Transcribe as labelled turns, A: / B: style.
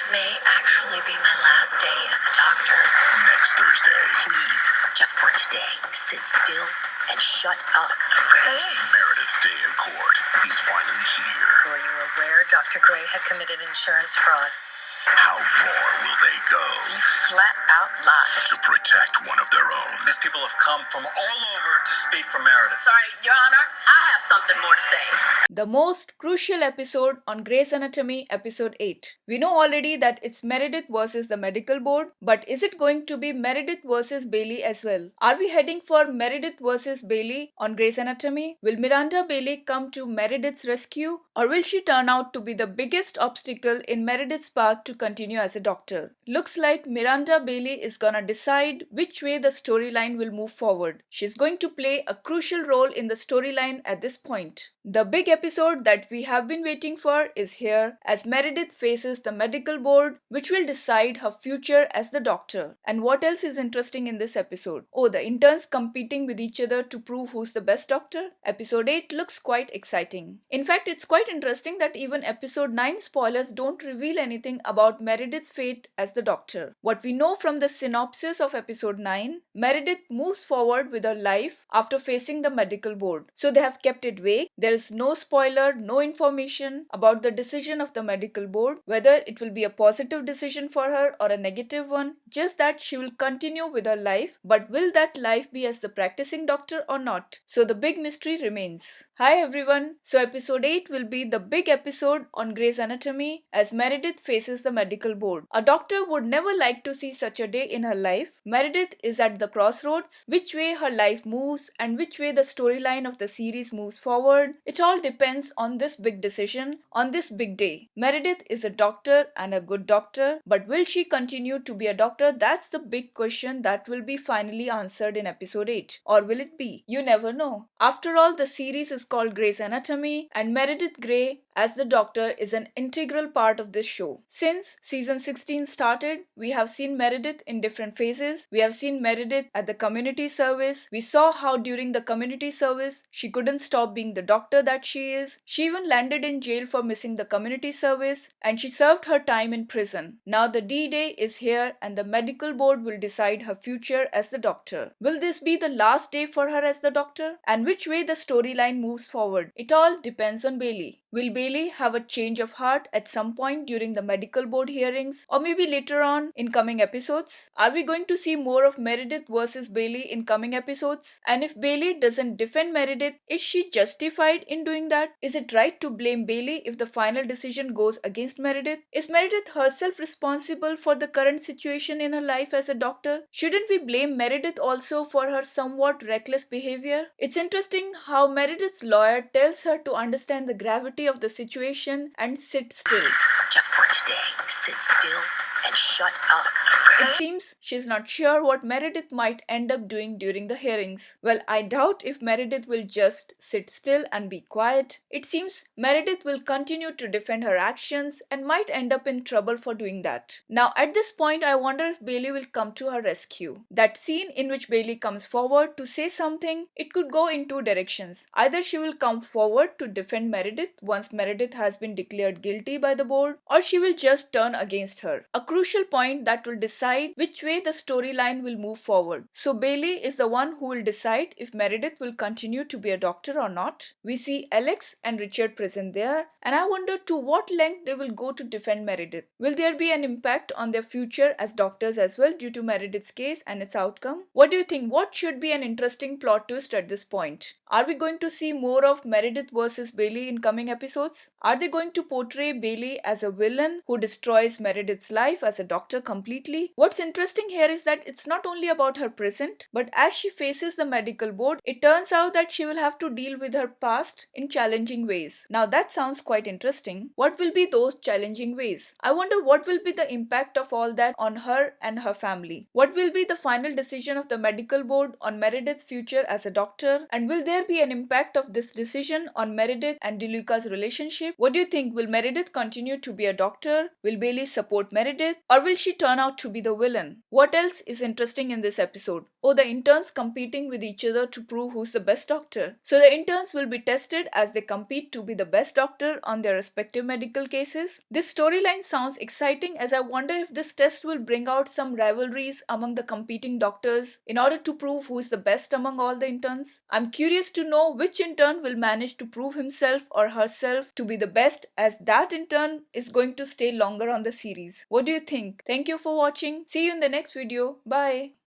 A: This may actually be my last day as a doctor.
B: Next Thursday.
A: Please, just for today, sit still and shut up.
B: Okay. Meredith's day in court. He's finally here.
A: Were you aware Dr. Gray had committed insurance fraud?
B: How far will they go?
A: You flat out lied.
B: To protect one of their own.
C: These people have come from all over to speak for Meredith.
A: Sorry, Your Honor, I have something more to say.
D: The most crucial episode on Grey's Anatomy, episode 8. We know already that it's Meredith versus the medical board, but is it going to be Meredith versus Bailey as well? Are we heading for Meredith versus Bailey on Grey's Anatomy? Will Miranda Bailey come to Meredith's rescue, or will she turn out to be the biggest obstacle in Meredith's path to continue as a doctor? Looks like Miranda Bailey is gonna decide which way the storyline will move forward. She's going to play a crucial role in the storyline at this point. The big episode that we have been waiting for is here as Meredith faces the medical board, which will decide her future as the doctor. And what else is interesting in this episode? Oh, the interns competing with each other to prove who's the best doctor? Episode 8 looks quite exciting. In fact, it's quite interesting that even episode 9 spoilers don't reveal anything about Meredith's fate as the doctor. What we know from the synopsis of episode 9, Meredith moves forward with her life after facing the medical board. So they have kept it vague. There is no spoiler, no information about the decision of the medical board, whether it will be a positive decision for her or a negative one, just that she will continue with her life, but will that life be as the practicing doctor or not? So the big mystery remains. Hi everyone, so episode 8 will be the big episode on Grey's Anatomy as Meredith faces the medical board. A doctor would never like to see such a day in her life. Meredith is at the crossroads, which way her life moves and which way the storyline of the series moves forward. It all depends on this big decision, on this big day. Meredith is a doctor and a good doctor, but will she continue to be a doctor? That's the big question that will be finally answered in episode 8. Or will it be? You never know. After all, the series is called Grey's Anatomy, and Meredith Grey as the doctor is an integral part of this show. Since season 16 started, we have seen Meredith in different phases. We have seen Meredith at the community service. We saw how during the community service, she couldn't stop being the doctor that she is. She even landed in jail for missing the community service, and she served her time in prison. Now the D-Day is here and the medical board will decide her future as the doctor. Will this be the last day for her as the doctor? And which way the storyline moves forward? It all depends on Bailey. Will Bailey have a change of heart at some point during the medical board hearings, or maybe later on in coming episodes? Are we going to see more of Meredith versus Bailey in coming episodes? And if Bailey doesn't defend Meredith, is she justified in doing that? Is it right to blame Bailey if the final decision goes against Meredith? Is Meredith herself responsible for the current situation in her life as a doctor? Shouldn't we blame Meredith also for her somewhat reckless behavior? It's interesting how Meredith's lawyer tells her to understand the gravity of the situation and sit still.
A: Just for today, sit still and shut up.
D: It seems she's not sure what Meredith might end up doing during the hearings. Well, I doubt if Meredith will just sit still and be quiet. It seems Meredith will continue to defend her actions and might end up in trouble for doing that. Now, at this point, I wonder if Bailey will come to her rescue. That scene in which Bailey comes forward to say something, it could go in two directions. Either she will come forward to defend Meredith once Meredith has been declared guilty by the board, or she will just turn against her. A crucial point that will decide which way the storyline will move forward. So Bailey is the one who will decide if Meredith will continue to be a doctor or not. We see Alex and Richard present there, and I wonder to what length they will go to defend Meredith. Will there be an impact on their future as doctors as well due to Meredith's case and its outcome? What do you think? What should be an interesting plot twist at this point? Are we going to see more of Meredith versus Bailey in coming episodes? Are they going to portray Bailey as a villain who destroys Meredith's life as a doctor completely? What's interesting here is that it's not only about her present, but as she faces the medical board, it turns out that she will have to deal with her past in challenging ways. Now that sounds quite interesting. What will be those challenging ways? I wonder what will be the impact of all that on her and her family. What will be the final decision of the medical board on Meredith's future as a doctor? And will there be an impact of this decision on Meredith and DeLuca's relationship? What do you think? Will Meredith continue to be a doctor? Will Bailey support Meredith? Meredith, or will she turn out to be the villain? What else is interesting in this episode? Oh, the interns competing with each other to prove who's the best doctor. So the interns will be tested as they compete to be the best doctor on their respective medical cases. This storyline sounds exciting, as I wonder if this test will bring out some rivalries among the competing doctors in order to prove who is the best among all the interns. I'm curious to know which intern will manage to prove himself or herself to be the best, as that intern is going to stay longer on the series. What do you think? Thank you for watching. See you in the next video. Bye.